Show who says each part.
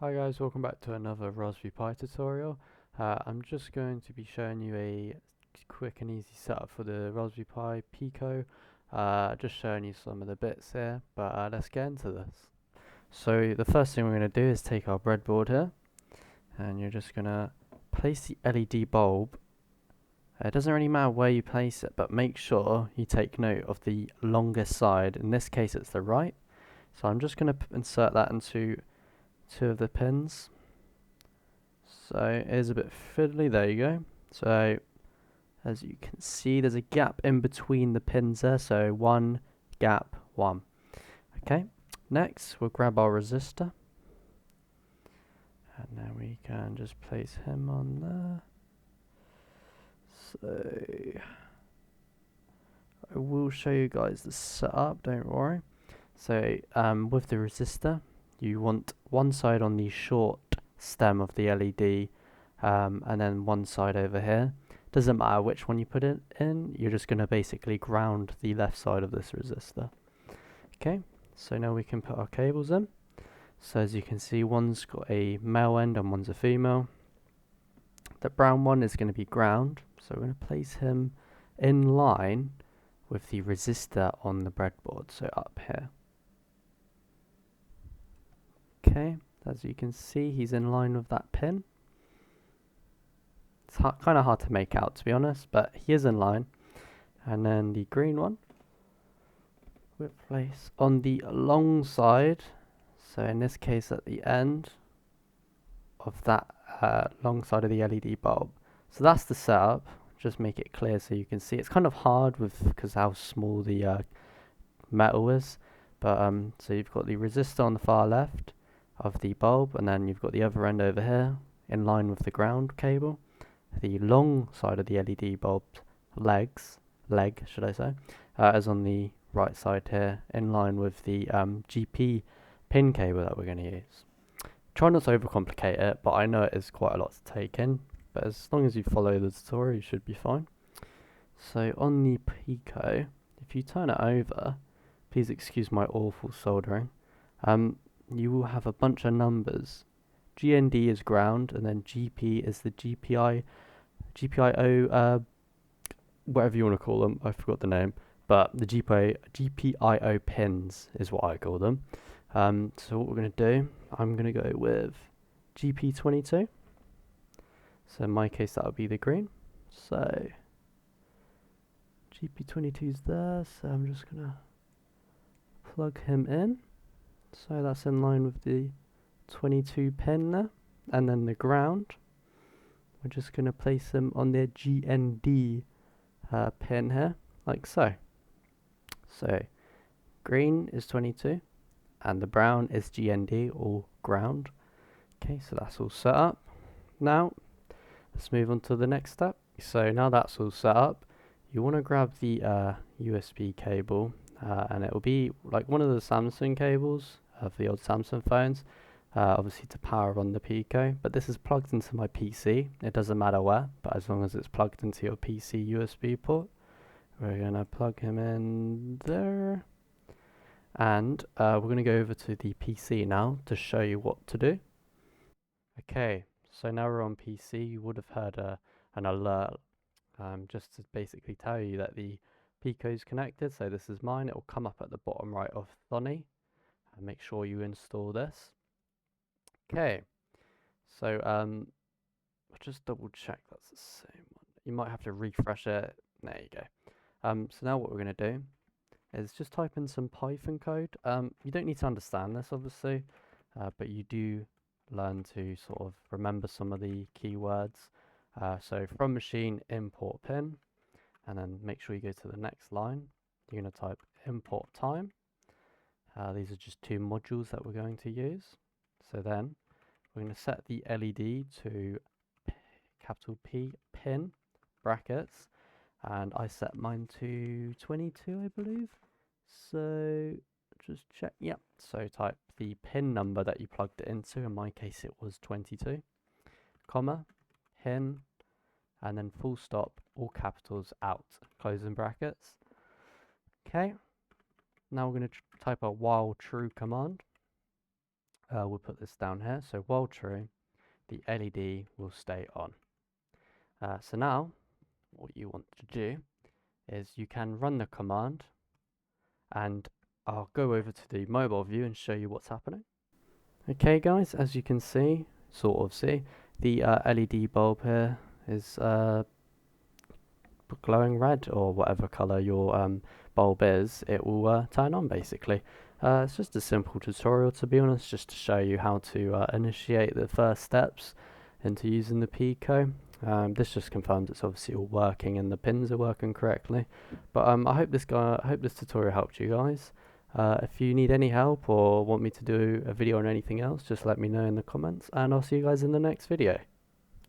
Speaker 1: Hi guys, welcome back to another Raspberry Pi tutorial. I'm just going to be showing you a quick and easy setup for the Raspberry Pi Pico. Just showing you some of the bits here, but let's get into this. So the first thing we're going to do is take our breadboard here, and you're just going to place the LED bulb. It doesn't really matter where you place it, but make sure you take note of the longest side. In this case it's the right. So I'm just going to insert that into two of the pins. So it is a bit fiddly, there you go. So as you can see, there's a gap in between the pins there, so one gap, one. Okay, next we'll grab our resistor, and then we can just place him on there. So I will show you guys the setup, don't worry. So with the resistor, you want one side on the short stem of the LED, and then one side over here. Doesn't matter which one you put it in, you're just going to basically ground the left side of this resistor. Okay, so now we can put our cables in. So as you can see, one's got a male end and one's a female. The brown one is going to be ground, so we're going to place him in line with the resistor on the breadboard, so up here. Okay, as you can see, he's in line with that pin. It's kind of hard to make out, to be honest, but he is in line. And then the green one we'll place on the long side, so in this case at the end of that long side of the LED bulb. So that's the setup. Just make it clear so you can see. It's kind of hard because how small the metal is, but so you've got the resistor on the far left of the bulb, and then you've got the other end over here in line with the ground cable. The long side of the LED bulb leg should I say, is on the right side here in line with the GP pin cable that we're going to use. Try not to overcomplicate it, but I know it is quite a lot to take in, but as long as you follow the tutorial you should be fine. So on the Pico, if you turn it over, please excuse my awful soldering, you will have a bunch of numbers. GND is ground, and then GP is the GPIO, whatever you want to call them, I forgot the name, but the GPIO pins is what I call them. So what we're going to do, I'm going to go with GP22. So in my case that would be the green. So GP22 is there, so I'm just going to plug him in. So that's in line with the 22 pin there. And then the ground, we're just going to place them on their GND pin here, like so. So green is 22 and the brown is GND or ground. Okay, so that's all set up. Now let's move on to the next step. So now that's all set up, you want to grab the USB cable, and it will be like one of the Samsung cables of the old Samsung phones, obviously to power on the Pico, but this is plugged into my PC. It doesn't matter where, but as long as it's plugged into your PC USB port. We're going to plug him in there, and we're going to go over to the PC now to show you what to do. Okay, so now we're on PC. You would have heard an alert, just to basically tell you that the Pico is connected. So this is mine. It will come up at the bottom right of Thonny, and make sure you install this. Okay, so I'll just double check that's the same one. You might have to refresh it. There you go. So now what we're going to do is just type in some Python code. You don't need to understand this, obviously, but you do learn to sort of remember some of the keywords. So from machine import pin, and then make sure you go to the next line. You're going to type import time. These are just two modules that we're going to use. So then we're going to set the LED to capital P pin brackets, and I set mine to 22, I believe. So just check. Yep. So type the pin number that you plugged it into. In my case, it was 22, comma, pin, and then full stop, all capitals, out, closing brackets. Okay. Now we're going to type a while true command. we'll put this down here. So while true, the LED will stay on. So now, what you want to do is you can run the command, and I'll go over to the mobile view and show you what's happening. Okay guys, as you can see, the LED bulb here is glowing red, or whatever colour your bulb is, it will turn on basically. It's just a simple tutorial, to be honest, just to show you how to initiate the first steps into using the Pico. This just confirms it's obviously all working and the pins are working correctly. But I hope this tutorial helped you guys. If you need any help or want me to do a video on anything else, just let me know in the comments, and I'll see you guys in the next video.